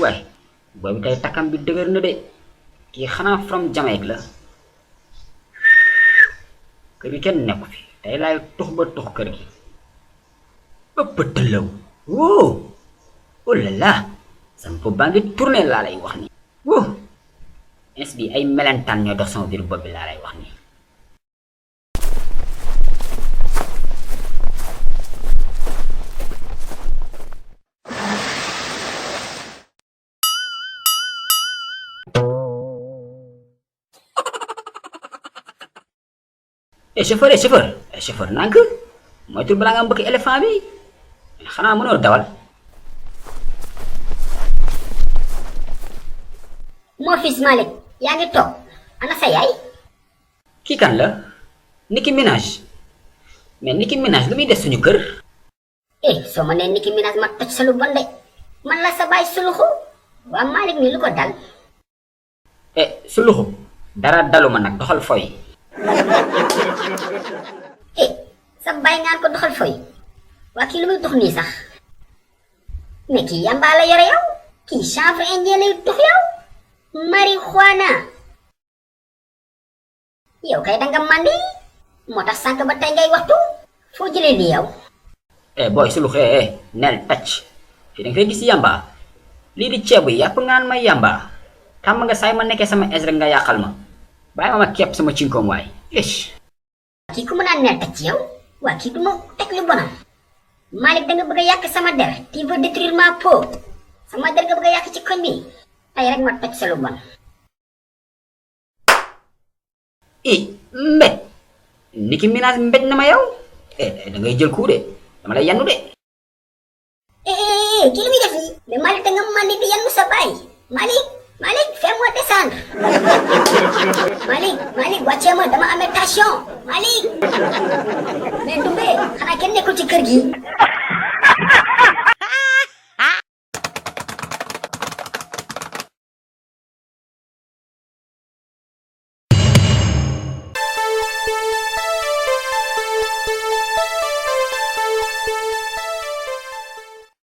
waay boobu tey takkam bi dëgër na de kii xanaa from Jamaïque la kër gi kenn nekku fi tey laay tux ba tux kër gi ëpp tëllaw woo oh là là sama bopp baa ngi tourné laa lay wax nii woo ins bi ay melentaan ñoo dox sama biir bopp bi laa lay wax nii chauffeur nank moytul balaa nga mbëkk éléphant bi xanaa mënoo dawal moo fils Malick yaa ngi toog ana sa yaay kii kan la Nicki Minaj mais Nicki Minaj lu muy def suñu kër soo ma nee Nicki Minaj ma toj sa lu bon de man la sa baay suluxu waa Malick mi lu ko dal suluxu dara daluma nag doxal foy sa baay ngaan ko doxal foy waa kii lu muy dox nii sax mais kii yamba la yore yow kii chanvre indien lay dox yow marijuana yow kay danga mandi moo tax sànq ba tey ngay waxtu foo jëlee lii yow booy suluxu neel tacc fii da nga fay gis yamba lii di ceebu yàpp ngaan may yamba tàmm nga saay ma nekkee sama es rek nga yàqal ma bàyyi ma kepp sama cinkoom waay kii ku mën a neel tacc yow waa kii du ma teg lu bonam Malick da nga bëgg a yàq sama der tu veux détruire ma peau sama der nga bëgg a yàq ci koñ bi tey rek ma toj sa lu bon mbéj Nicki Minaj mbéj na ma yow da ngay jël coup de dama lay yannu de kii lu muy def nii mais Malick da nga mandi di yannu sa baay Malick fais-moi descendre Malick wàccee ma dama amee tension Malick mais Ndoumbe xanaa kenn nekkul ci kër gi